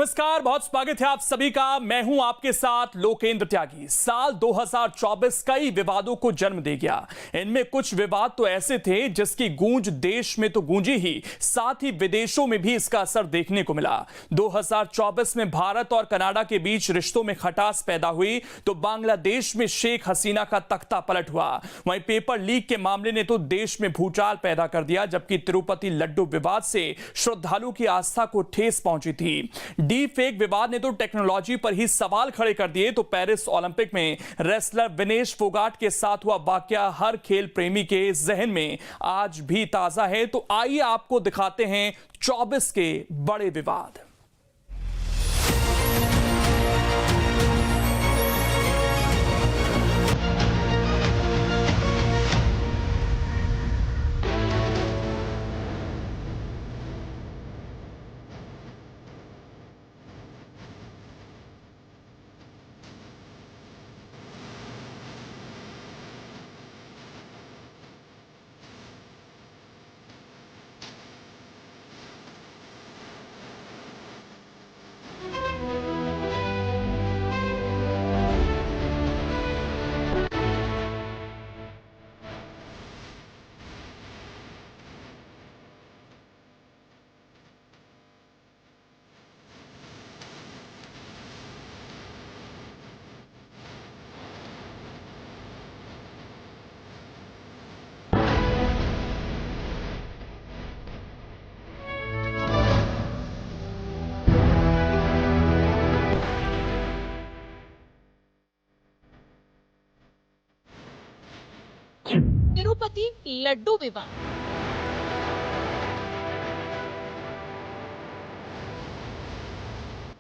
नमस्कार, बहुत स्वागत है आप सभी का। मैं हूं आपके साथ लोकेंद्र त्यागी। साल 2024 कई विवादों को जन्म दे गया। इनमें कुछ विवाद तो ऐसे थे जिसकी गूंज देश में तो गूंजी ही, साथ ही विदेशों में भी इसका असर देखने को मिला। 2024 में भारत और कनाडा के बीच रिश्तों में खटास पैदा हुई तो बांग्लादेश में शेख हसीना का तख्ता पलट हुआ। वहीं पेपर लीक के मामले ने तो देश में भूचाल पैदा कर दिया, जबकि तिरुपति लड्डू विवाद से श्रद्धालुओं की आस्था को ठेस पहुंची थी। डीप फेक विवाद ने तो टेक्नोलॉजी पर ही सवाल खड़े कर दिए। तो पेरिस ओलंपिक में रेसलर विनेश फोगाट के साथ हुआ वाकया हर खेल प्रेमी के जहन में आज भी ताजा है। तो आइए आपको दिखाते हैं 24 के बड़े विवाद। तिरुपति लड्डू विवाद।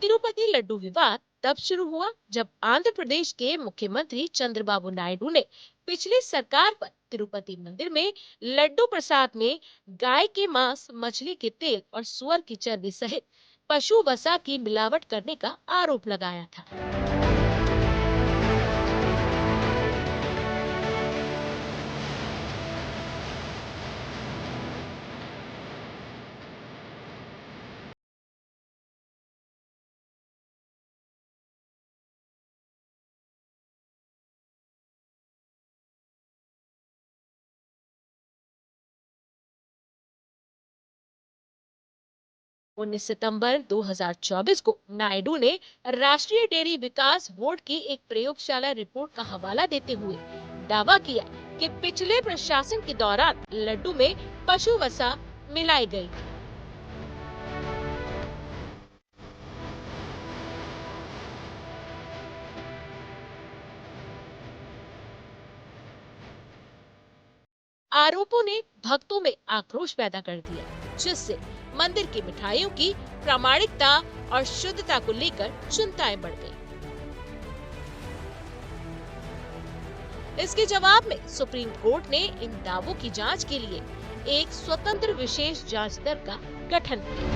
तिरुपति लड्डू विवाद तब शुरू हुआ जब आंध्र प्रदेश के मुख्यमंत्री चंद्रबाबू नायडू ने पिछली सरकार पर तिरुपति मंदिर में लड्डू प्रसाद में गाय के मांस, मछली के तेल और सुअर की चर्बी सहित पशु वसा की मिलावट करने का आरोप लगाया था। उन्नीस सितंबर 2024 को नायडू ने राष्ट्रीय डेयरी विकास बोर्ड की एक प्रयोगशाला रिपोर्ट का हवाला देते हुए दावा किया कि पिछले प्रशासन के दौरान लड्डू में पशु वसा मिलाई गई थी। आरोपों ने भक्तों में आक्रोश पैदा कर दिया, जिससे मंदिर की मिठाइयों की प्रामाणिकता और शुद्धता को लेकर चिंताएं बढ़ गई। इसके जवाब में सुप्रीम कोर्ट ने इन दावों की जांच के लिए एक स्वतंत्र विशेष जांच दल का गठन किया।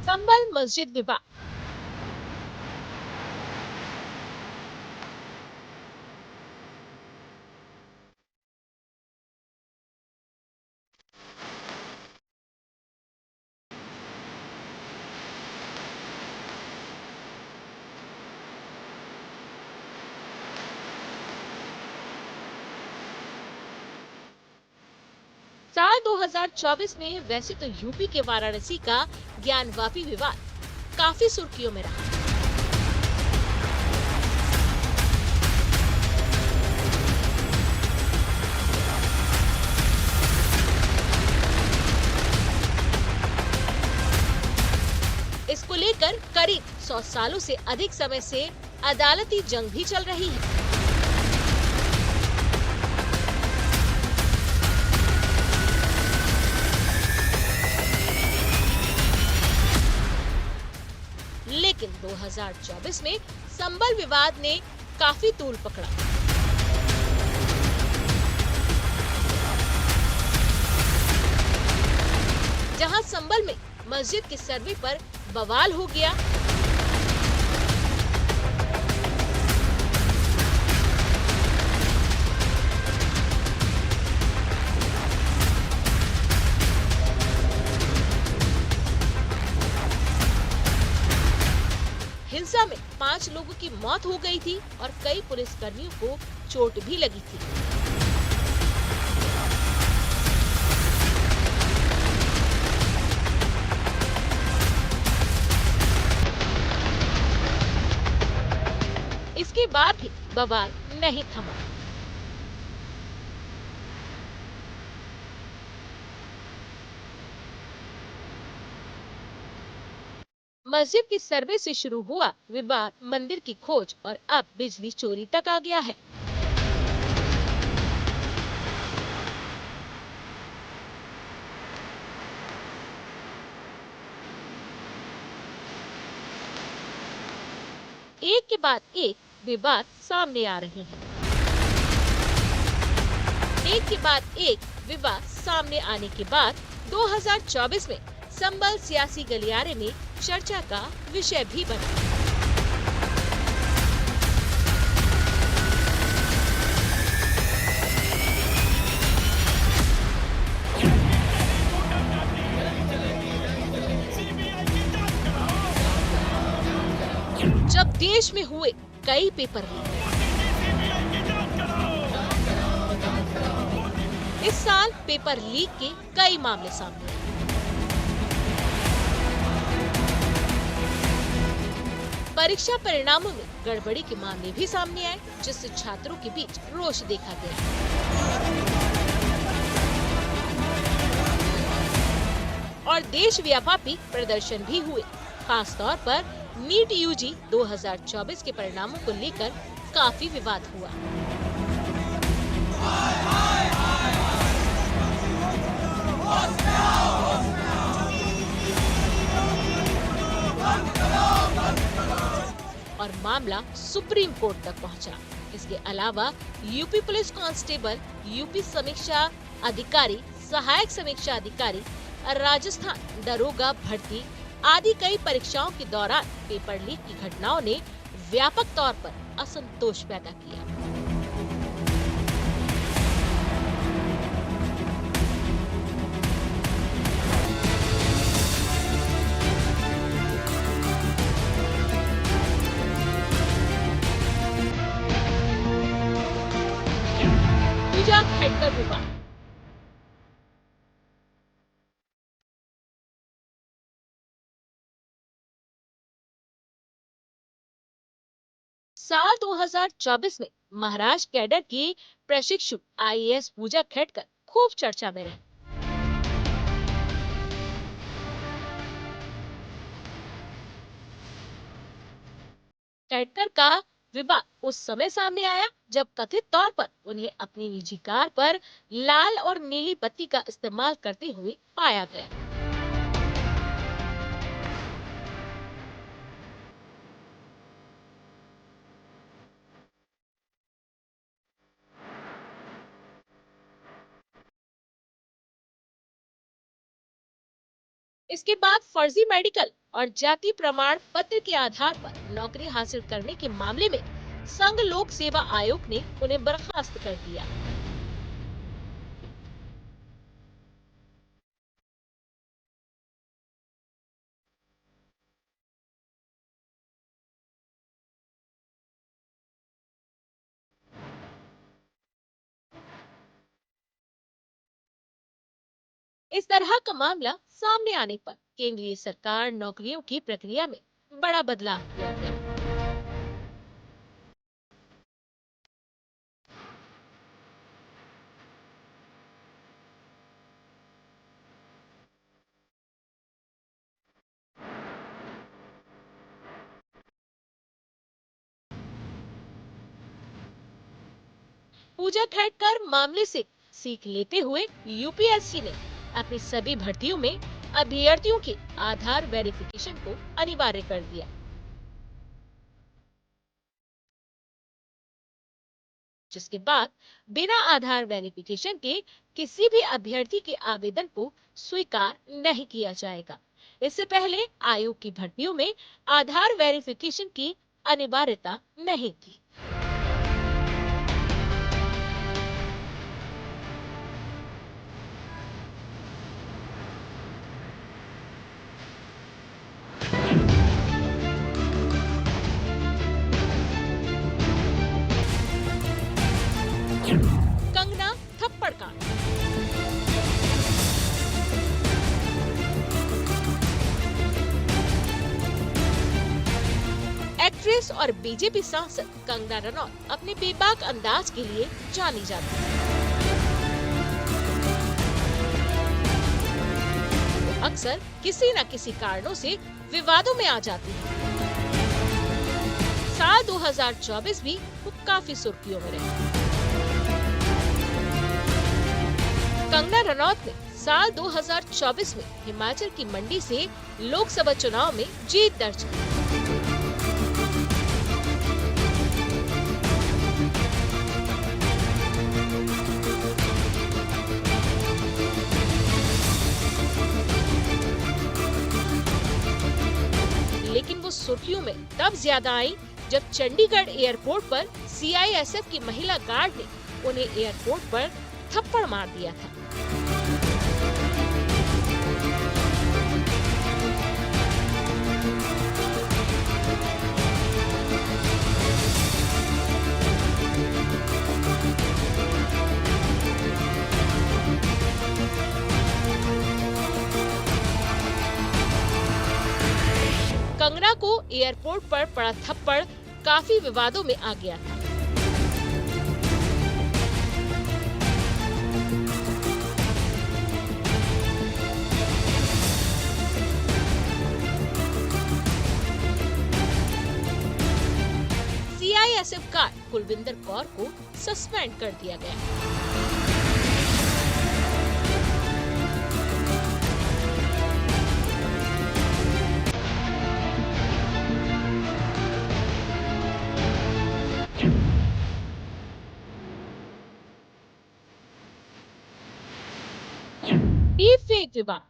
संबल मस्जिद विवाद। साल 2024 में वैसे तो यूपी के वाराणसी का ज्ञानवापी विवाद काफी सुर्खियों में रहा। इसको लेकर करीब 100 सालों से अधिक समय से अदालती जंग भी चल रही है। लेकिन 2024 में संबल विवाद ने काफी तूल पकड़ा। जहां संबल में मस्जिद के सर्वे पर बवाल हो गया, हमला में 5 लोगों की मौत हो गई थी और कई पुलिसकर्मियों को चोट भी लगी थी। इसके बाद भी बवाल नहीं थमा। मस्जिद की सर्वे से शुरू हुआ विवाद मंदिर की खोज और अब बिजली चोरी तक आ गया है। एक के बाद एक विवाद सामने आ रहे हैं। एक के बाद एक विवाद सामने आने के बाद 2024 में संभल सियासी गलियारे में चर्चा का विषय भी बना। जब देश में हुए कई पेपर लीक, इस साल पेपर लीक के कई मामले सामने आए। परीक्षा परिणामों में गड़बड़ी के मामले भी सामने आए, जिससे छात्रों के बीच रोष देखा गया। और देश व्यापी प्रदर्शन भी हुए। खास तौर पर नीट यूजी 2024 के परिणामों को लेकर काफी विवाद हुआ। और मामला सुप्रीम कोर्ट तक पहुंचा। इसके अलावा यूपी पुलिस कांस्टेबल, यूपी समीक्षा अधिकारी, सहायक समीक्षा अधिकारी, राजस्थान दरोगा भर्ती आदि कई परीक्षाओं के दौरान पेपर लीक की घटनाओं ने व्यापक तौर पर असंतोष पैदा किया। पूजा खेड़कर विवाद। साल 2024 में महाराष्ट्र कैडर की प्रशिक्षु आईएएस पूजा खेड़कर खूब चर्चा में रही। खेड़कर का विवाद उस समय सामने आया जब कथित तौर पर उन्हें अपनी निजी कार पर लाल और नीली बत्ती का इस्तेमाल करते हुए पाया गया। इसके बाद फर्जी मेडिकल और जाति प्रमाण पत्र के आधार पर नौकरी हासिल करने के मामले में संघ लोक सेवा आयोग ने उन्हें बर्खास्त कर दिया। इस तरह का मामला सामने आने पर केंद्रीय सरकार नौकरियों की प्रक्रिया में बड़ा बदलाव किया गया। पूजा खेड़कर मामले से सीख लेते हुए यूपीएससी ने अपनी सभी भर्तियों में अभ्यर्थियों के आधार वेरिफिकेशन को अनिवार्य कर दिया, जिसके बाद बिना आधार वेरिफिकेशन के किसी भी अभ्यर्थी के आवेदन को स्वीकार नहीं किया जाएगा। इससे पहले आयोग की भर्तियों में आधार वेरिफिकेशन की अनिवार्यता नहीं थी। एक्ट्रेस और बीजेपी सांसद कंगना रनौत अपने बेबाक अंदाज के लिए जानी जाती है। वो अक्सर किसी न किसी कारणों से विवादों में आ जाती है। साल 2024 भी वो काफी सुर्खियों में रही। कंगना रनौत ने साल 2024 में हिमाचल की मंडी से लोकसभा चुनाव में जीत दर्ज की। लेकिन वो सुर्खियों में तब ज्यादा आई जब चंडीगढ़ एयरपोर्ट पर सीआईएसएफ की महिला गार्ड ने उन्हें एयरपोर्ट पर थप्पड़ मार दिया था। कंगना को एयरपोर्ट पर पड़ा थप्पड़ काफी विवादों में आ गया था। सीआईएसएफ गार्ड कुलविंदर कौर को सस्पेंड कर दिया गया। डीप फेक विवाद।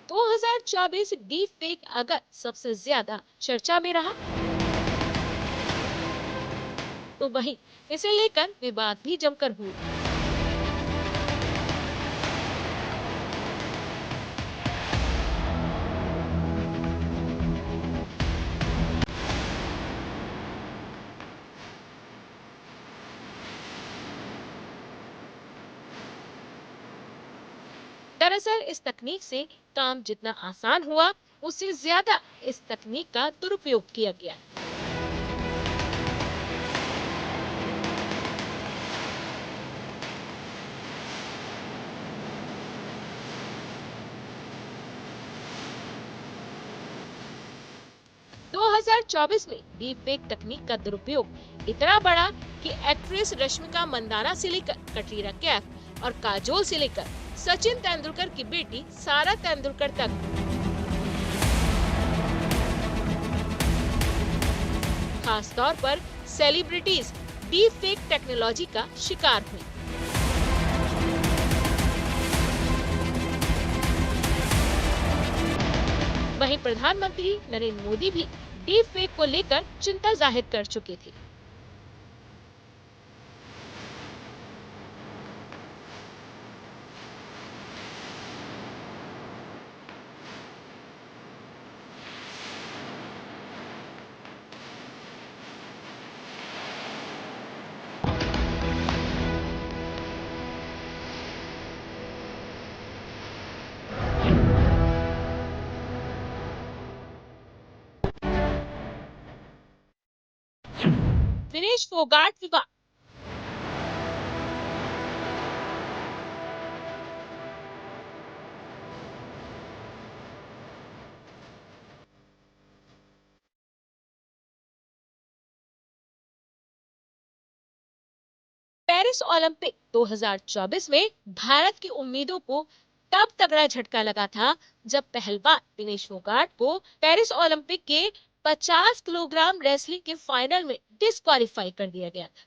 दो 2024 डीप फेक अगर सबसे ज्यादा चर्चा में रहा, तो वहीं इसे लेकर विवाद भी जमकर हुए। दरअसल इस तकनीक से काम जितना आसान हुआ, उससे ज्यादा इस तकनीक का दुरुपयोग किया गया। दो 2024 में डीप फेक तकनीक का दुरुपयोग इतना बड़ा कि एक्ट्रेस रश्मिका मंदाना से लेकर कटरीना कैफ और काजोल से लेकर सचिन तेंदुलकर की बेटी सारा तेंदुलकर तक खास तौर पर सेलिब्रिटीज डीप फेक टेक्नोलॉजी का शिकार हुई। वहीं प्रधानमंत्री नरेंद्र मोदी भी डीप फेक को लेकर चिंता जाहिर कर चुके थे। विनेश फोगाट विवाद। पेरिस ओलंपिक 2024 में भारत की उम्मीदों को तब तगड़ा झटका लगा था जब पहलवान विनेश फोगाट को पेरिस ओलंपिक के 50 किलोग्राम रेसलिंग के फाइनल में डिस्क्वालीफाई कर दिया गया था।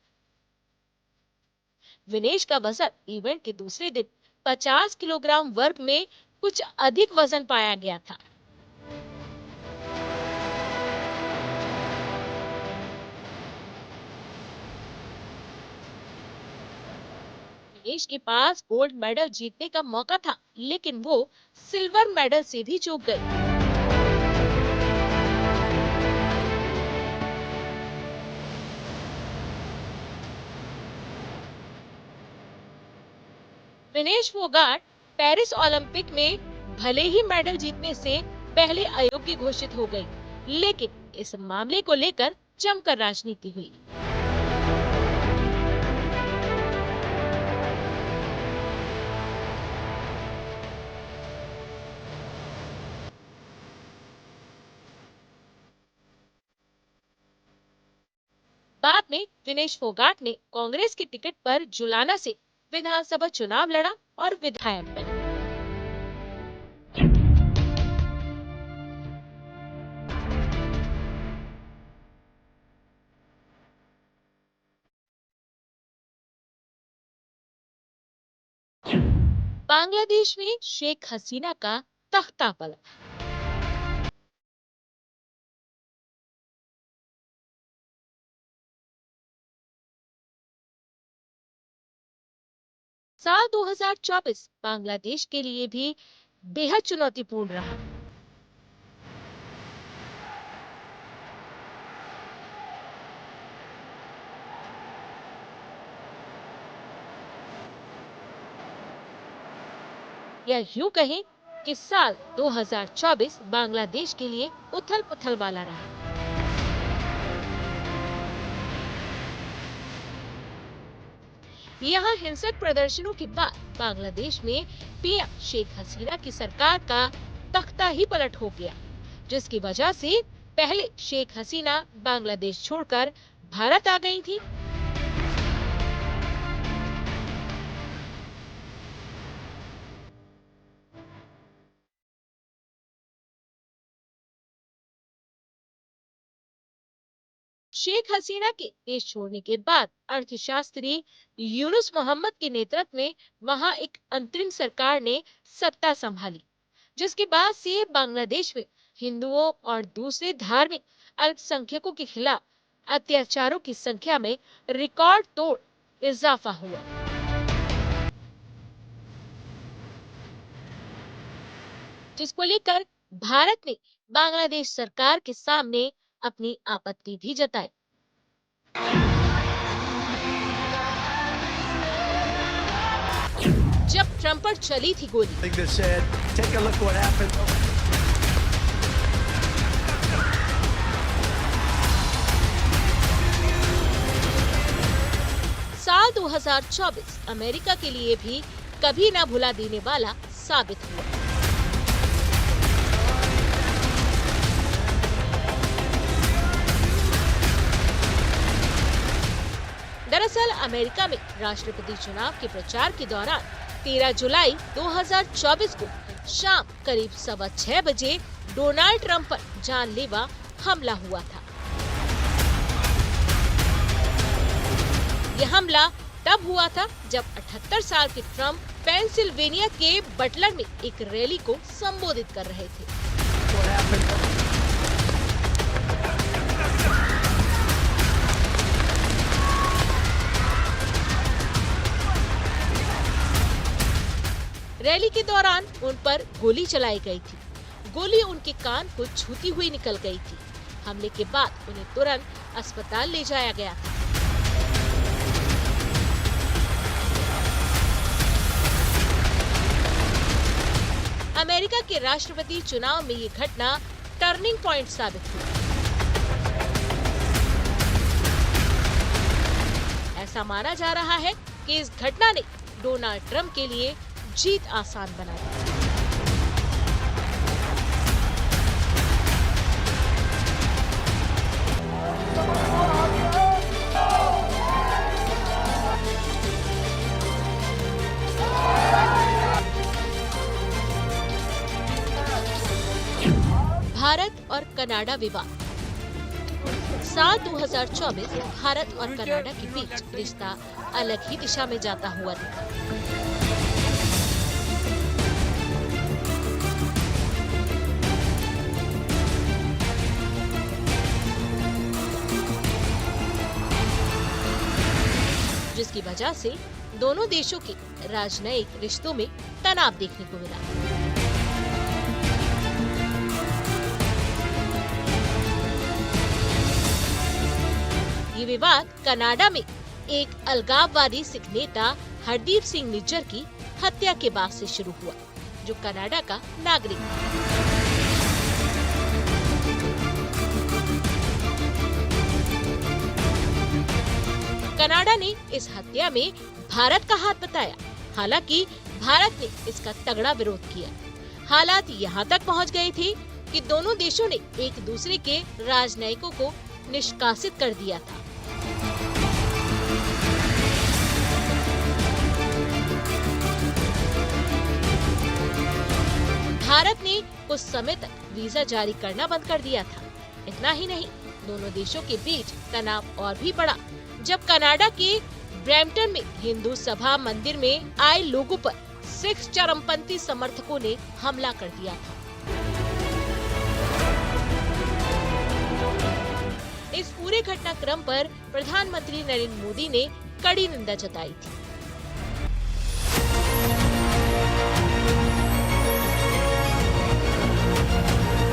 विनेश का वजन इवेंट के दूसरे दिन 50 किलोग्राम वर्ग में कुछ अधिक वजन पाया गया था। विनेश के पास गोल्ड मेडल जीतने का मौका था, लेकिन वो सिल्वर मेडल से भी चूक गई। विनेश फोगाट पेरिस ओलंपिक में भले ही मेडल जीतने से पहले अयोग्य घोषित हो गई, लेकिन इस मामले को लेकर जमकर राजनीति हुई। बाद में विनेश फोगाट ने कांग्रेस की टिकट पर जुलाना से विधानसभा चुनाव लड़ा और विधायक बने। बांग्लादेश में शेख हसीना का तख्ता पलट। साल 2024 बांग्लादेश के लिए भी बेहद चुनौतीपूर्ण रहा। या यूं कहें कि साल 2024 बांग्लादेश के लिए उथल-पुथल वाला रहा। यहाँ हिंसक प्रदर्शनों के बाद बांग्लादेश में पीएम शेख हसीना की सरकार का तख्ता ही पलट हो गया, जिसकी वजह से पहले शेख हसीना बांग्लादेश छोड़कर भारत आ गई थी। शेख हसीना के देश छोड़ने के बाद अर्थशास्त्री यूनुस मोहम्मद के नेतृत्व में वहां एक अंतरिम सरकार ने सत्ता संभाली, जिसके बाद से बांग्लादेश में हिंदुओं और दूसरे धार्मिक अल्पसंख्यकों के खिलाफ अत्याचारों की संख्या में रिकॉर्ड तोड़ इजाफा हुआ। जिसको लेकर भारत ने बांग्लादेश सरकार के सामने अपनी आपत्ति भी जताई। जब ट्रंप पर चली थी गोली, साल 2024 अमेरिका के लिए भी कभी ना भुला देने वाला साबित हुआ। दरअसल अमेरिका में राष्ट्रपति चुनाव के प्रचार के दौरान 13 जुलाई 2024 को शाम करीब 6:15 बजे डोनाल्ड ट्रंप पर जानलेवा हमला हुआ था। यह हमला तब हुआ था जब 78 साल के ट्रंप पेंसिल्वेनिया के बटलर में एक रैली को संबोधित कर रहे थे। रैली के दौरान उन पर गोली चलाई गई थी। गोली उनके कान को छूती हुई निकल गई थी। हमले के बाद उन्हें तुरंत अस्पताल ले जाया गया था। अमेरिका के राष्ट्रपति चुनाव में ये घटना टर्निंग पॉइंट साबित हुई। ऐसा माना जा रहा है कि इस घटना ने डोनाल्ड ट्रंप के लिए जीत आसान बना दी। भारत और कनाडा विवाद। साल 2024 भारत और कनाडा के बीच रिश्ता अलग ही दिशा में जाता हुआ दिखा। जिसकी वजह से दोनों देशों के राजनयिक रिश्तों में तनाव देखने को मिला। ये विवाद कनाडा में एक अलगाववादी सिख नेता हरदीप सिंह निज्जर की हत्या के बाद से शुरू हुआ, जो कनाडा का नागरिक था। कनाडा ने इस हत्या में भारत का हाथ बताया। हालांकि भारत ने इसका तगड़ा विरोध किया। हालात यहाँ तक पहुँच गए थे कि दोनों देशों ने एक दूसरे के राजनयिकों को निष्कासित कर दिया था। भारत ने कुछ समय तक वीजा जारी करना बंद कर दिया था। इतना ही नहीं, दोनों देशों के बीच तनाव और भी बढ़ा जब कनाडा के ब्रैम्पटन में हिंदू सभा मंदिर में आए लोगों पर सिख चरमपंथी समर्थकों ने हमला कर दिया था। इस पूरे घटनाक्रम पर प्रधानमंत्री नरेंद्र मोदी ने कड़ी निंदा जताई थी।